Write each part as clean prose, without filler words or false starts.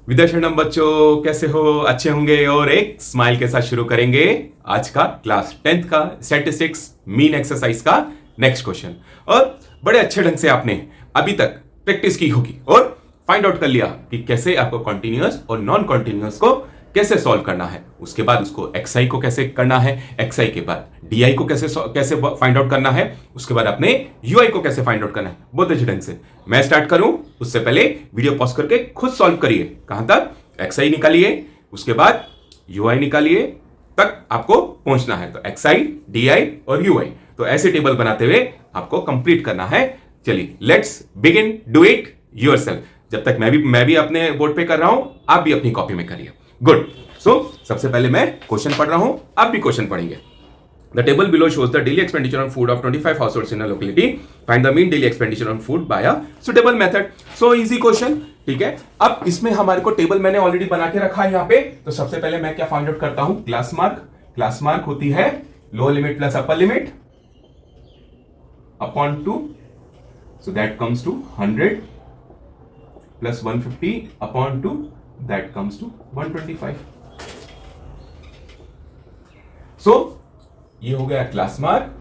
विद्याशरणम बच्चों, कैसे हो? अच्छे होंगे। और एक स्माइल के साथ शुरू करेंगे आज का क्लास 10th का स्टैटिस्टिक्स मीन एक्सरसाइज का नेक्स्ट क्वेश्चन। और बड़े अच्छे ढंग से आपने अभी तक प्रैक्टिस की होगी और फाइंड आउट कर लिया कि कैसे आपको कॉन्टिन्यूअस और नॉन कॉन्टिन्यूअस को कैसे सॉल्व करना है। उसके बाद उसको एक्सआई को कैसे करना है, एक्सआई के बाद डीआई को कैसे फाइंड आउट करना है, उसके बाद अपने यूआई को कैसे फाइंड आउट करना है। बहुत अच्छे ढंग से मैं स्टार्ट करूं उससे पहले वीडियो पॉज करके खुद सॉल्व करिए। कहां तक? एक्सआई निकालिए, उसके बाद यूआई निकालिए, तक आपको पहुंचना है। तो एक्सआई, डीआई और यूआई, तो ऐसे टेबल बनाते हुए आपको कंप्लीट करना है। चलिए let's begin, do it yourself. जब तक मैं भी अपने बोर्ड पे कर रहा हूं, आप भी अपनी कॉपी में करिए। गुड। सो सबसे पहले मैं क्वेश्चन पढ़ रहा हूं, आप भी क्वेश्चन पढ़ेंगे। The table below shows the daily expenditure on food of 25 households in a locality. Find the mean daily expenditure on food by a suitable method. So easy question, ठीक है। अब इसमें हमारे को टेबल मैंने ऑलरेडी बना के रखा है यहाँ पे। तो सबसे पहले मैं क्या फाइंड आउट करता हूं? Class mark. क्लास मार्क होती है lower limit plus upper limit upon 2, so that comes to 100 plus 150 upon 2, that comes to 125. So ये हो गया class mark.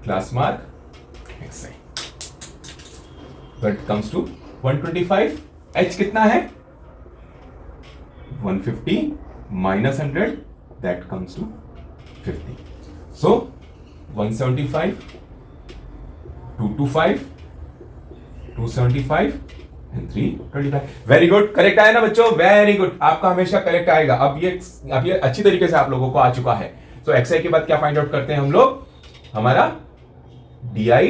Class mark X I, that comes to 125। H कितना है? 150 minus 100, that comes to 50। So 175, 225, 275 and 325। Very good, correct आया ना बच्चों? Very good, आपका हमेशा करेक्ट आएगा। अब ये अच्छी तरीके से आप लोगों को आ चुका है। तो एक्सआई के बाद क्या फाइंड आउट करते हैं हम लोग? हमारा DI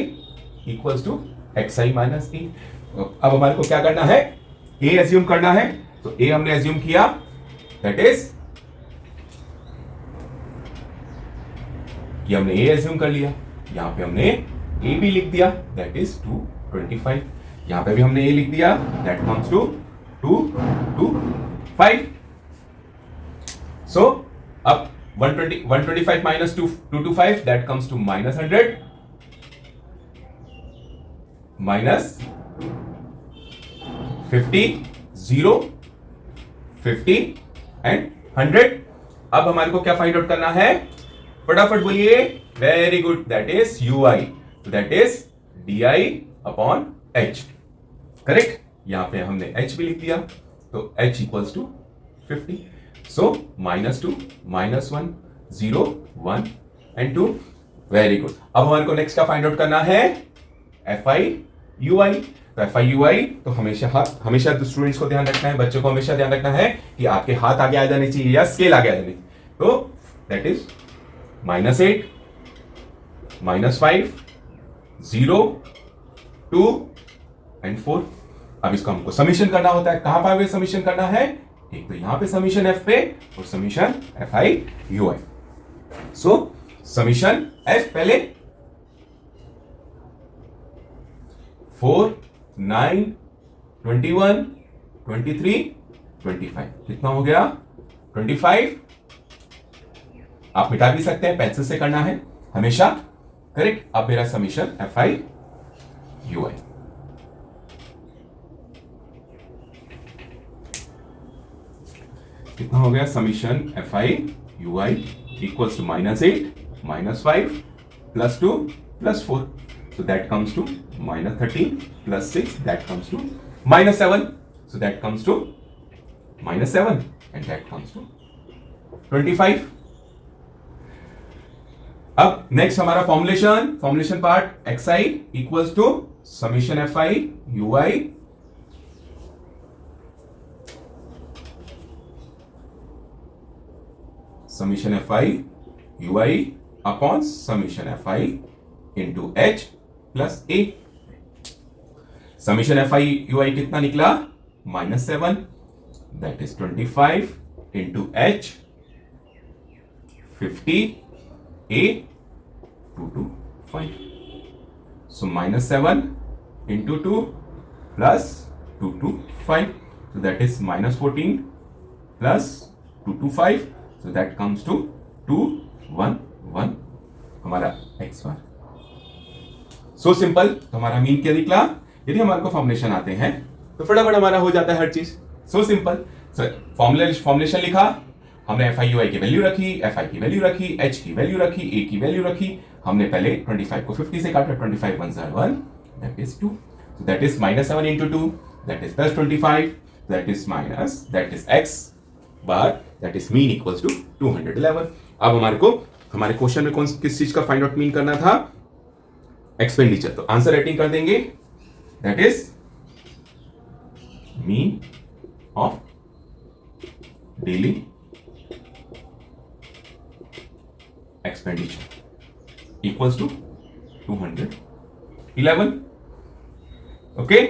equals to XI minus E. अब हमारे को क्या करना है? ए एज्यूम करना है। तो ए हमने एज्यूम किया, दैट इज कि हमने ए एज्यूम कर लिया। यहां पे हमने ए भी लिख दिया, दैट इज 225। यहां पे भी हमने ए लिख दिया, दैट कम्स टू 225। सो अब 125 minus 225, that comes to minus 100, minus 50, 0, 50 and 100। अब हमारे को क्या फाइंड आउट करना है? फटाफट बोलिए। Very good, that is U I, that is D I upon H. Correct. यहां पे हमने h भी लिख दिया, तो h equals to 50। So -2, -1, 0, 1 and 2। Very good. अब हमारे को नेक्स्ट का फाइंड आउट करना है FI UI। तो FI UI तो हमेशा स्टूडेंट्स को ध्यान रखना है, बच्चों को हमेशा ध्यान रखना है कि आपके हाथ आगे आ जाने चाहिए या स्केल आगे आ जाने चाहिए। तो दैट इज -8, -5, 0, 2 एंड 4। अब इसको हमको समीशन करना होता है। कहां पे समीशन करना है? एक तो यहां पे समीशन एफ पे और समीशन FI UI। सो समीशन एफ पहले 4, 9, 21, 23, 25। कितना हो गया? 25। आप मिटा भी सकते हैं, पेंसिल से करना है हमेशा। करेक्ट। अब मेरा समीशन FI UI कितना हो गया? Summation FI UI equals to -8, -5, +2, +4। So that comes to -13, +6, that comes to -7. So that comes to -7 and that comes to 25। अब नेक्स्ट हमारा formulation part XI equals to summation FI UI summation FI UI upon summation FI into H plus A। Summation FI UI कितना निकला? -7, that is 25 into H 50, A 225। So -7 into 2 plus 225, so that is -14 plus 225, so that comes to 211 हमारा x बार। So simple. तो हमारा mean क्या निकला? यदि हमारे को फॉर्मुलेशन आते हैं तो फटाफट हमारा हो जाता है हर चीज। So simple. फॉर्मुलेशन लिखा हमने, एफ आई यू आई की वैल्यू रखी, एफ आई की वैल्यू रखी, एच की वैल्यू रखी, ए की वैल्यू रखी। हमने पहले 25 को 50 से काटा, 25 1 1, that is 2, that is -7 into 2, that is +25, that is minus, that is x bar, that is mean equals to 211। अब हमारे क्वेश्चन में किस चीज का फाइंड आउट मीन करना था? एक्सपेंडिचर। तो आंसर राइटिंग कर देंगे, that is mean of daily expenditure equals to 211। Okay,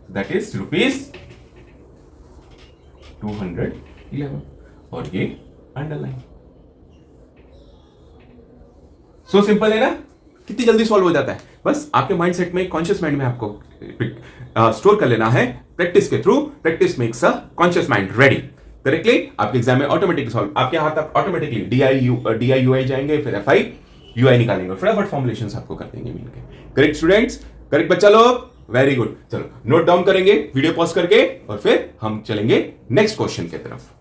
that is ₹211 और ये अंडरलाइन। सो सिंपल है ना? कितनी जल्दी सॉल्व हो जाता है। बस आपके माइंडसेट में, कॉन्शियस माइंड में आपको स्टोर कर लेना है। प्रैक्टिस के through, practice makes a conscious mind ready. Correctly आपके एग्जाम में ऑटोमेटिकली सॉल्व, आपके हाथ आप ऑटोमेटिकली डी आई यू आई जाएंगे, फिर एफ आई यू आई निकालेंगे, फटाफट फॉर्मुलेशंस आपको कर देंगे मीन के। करेक्ट स्टूडेंट्स, करेक्ट बच्चा लोग, वेरी गुड। चलो नोट डाउन करेंगे वीडियो पॉज करके और फिर हम चलेंगे नेक्स्ट क्वेश्चन की तरफ।